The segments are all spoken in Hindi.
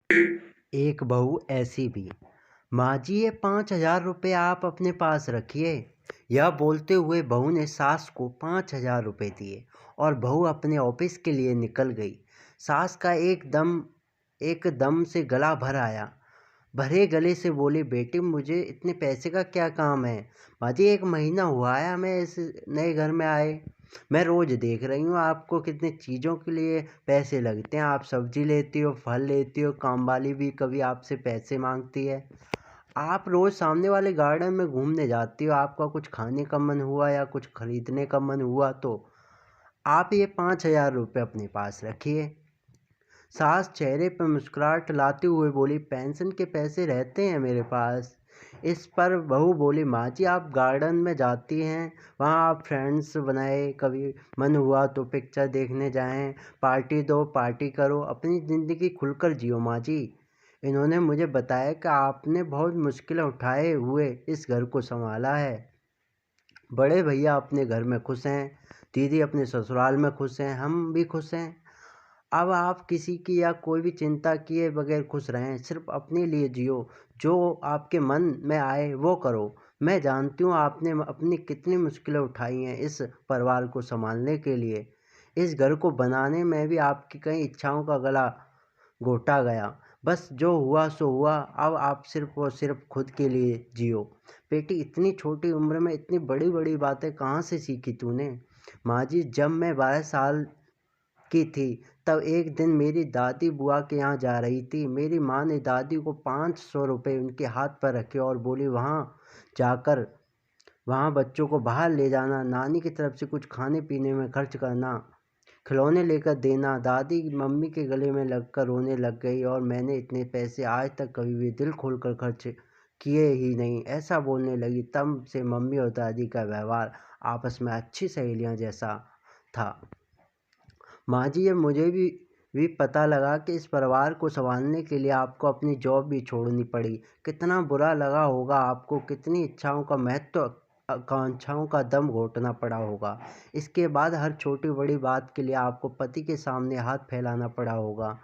एक बहू ऐसी भी। माँ जी, ये 5,000 रुपये आप अपने पास रखिए। यह बोलते हुए बहू ने सास को 5,000 रुपये दिए और बहू अपने ऑफिस के लिए निकल गई। सास का एकदम से गला भर आया। भरे गले से बोली, बेटी मुझे इतने पैसे का क्या काम है। माँ जी, 1 महीना हुआ है हमें इस नए घर में आए। मैं रोज देख रही हूँ आपको कितनी चीज़ों के लिए पैसे लगते हैं। आप सब्जी लेती हो, फल लेती हो, काम वाली भी कभी आपसे पैसे मांगती है। आप रोज सामने वाले गार्डन में घूमने जाती हो, आपका कुछ खाने का मन हुआ या कुछ खरीदने का मन हुआ तो आप ये 5,000 रुपये अपने पास रखिए। सास चेहरे पर मुस्कुराहट लाते हुए बोली, पेंशन के पैसे रहते हैं मेरे पास। इस पर बहू बोली, माँ जी आप गार्डन में जाती हैं, वहाँ आप फ्रेंड्स बनाए, कभी मन हुआ तो पिक्चर देखने जाएं, पार्टी दो, पार्टी करो, अपनी ज़िंदगी खुलकर जियो माँ जी। इन्होंने मुझे बताया कि आपने बहुत मुश्किलें उठाए हुए इस घर को संभाला है। बड़े भैया अपने घर में खुश हैं, दीदी अपने ससुराल में खुश हैं, हम भी खुश हैं। अब आप किसी की या कोई भी चिंता किए बगैर खुश रहें, सिर्फ अपने लिए जियो, जो आपके मन में आए वो करो। मैं जानती हूँ आपने अपनी कितनी मुश्किलें उठाई हैं इस परिवार को संभालने के लिए। इस घर को बनाने में भी आपकी कई इच्छाओं का गला घोटा गया। बस जो हुआ सो हुआ, अब आप सिर्फ और सिर्फ खुद के लिए जियो। बेटी, इतनी छोटी उम्र में इतनी बड़ी बड़ी बातें कहाँ से सीखी तूने। माँ जी, जब मैं 12 साल की थी तब एक दिन मेरी दादी बुआ के यहाँ जा रही थी। मेरी माँ ने दादी को 500 रुपये उनके हाथ पर रखे और बोली, वहाँ बच्चों को बाहर ले जाना, नानी की तरफ से कुछ खाने पीने में खर्च करना, खिलौने लेकर देना। दादी मम्मी के गले में लगकर रोने लग गई और मैंने इतने पैसे आज तक कभी भी दिल खोलकर खर्च किए ही नहीं, ऐसा बोलने लगी। तब से मम्मी और दादी का व्यवहार आपस में अच्छी सहेलियां जैसा था। माँ जी, ये मुझे भी पता लगा कि इस परिवार को संभालने के लिए आपको अपनी जॉब भी छोड़नी पड़ी। कितना बुरा लगा होगा आपको, कितनी इच्छाओं का महत्व, आकांक्षाओं का दम घोटना पड़ा होगा। इसके बाद हर छोटी बड़ी बात के लिए आपको पति के सामने हाथ फैलाना पड़ा होगा।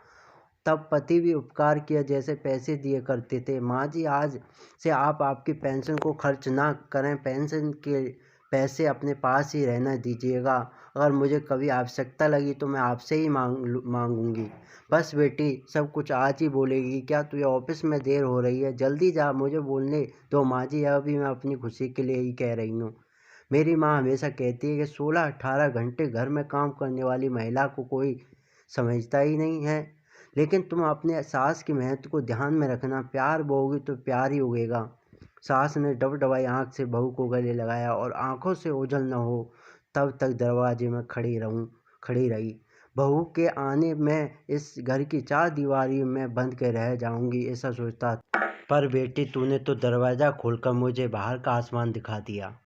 तब पति भी उपकार किया जैसे पैसे दिए करते थे। माँ जी, आज से आप आपकी पेंशन को खर्च ना करें, पेंशन के पैसे अपने पास ही रहना दीजिएगा। अगर मुझे कभी आवश्यकता लगी तो मैं आपसे ही मांगूंगी। बस बेटी, सब कुछ आज ही बोलेगी क्या? तुझे ऑफिस में देर हो रही है, जल्दी जा, मुझे बोलने दो। माँ जी, यह भी मैं अपनी खुशी के लिए ही कह रही हूँ। मेरी माँ हमेशा कहती है कि 16-18 घंटे घर में काम करने वाली महिला को कोई समझता ही नहीं है। लेकिन तुम अपने सास के महत्व को ध्यान में रखना, प्यार बोओगी तो प्यार ही उगेगा। सास ने डबडबाई आंख से बहू को गले लगाया और आंखों से ओझल न हो तब तक दरवाजे में खड़ी रही। बहू के आने में इस घर की 4 दीवारी में बंद के रह जाऊंगी, ऐसा सोचता। पर बेटी, तूने तो दरवाज़ा खोलकर मुझे बाहर का आसमान दिखा दिया।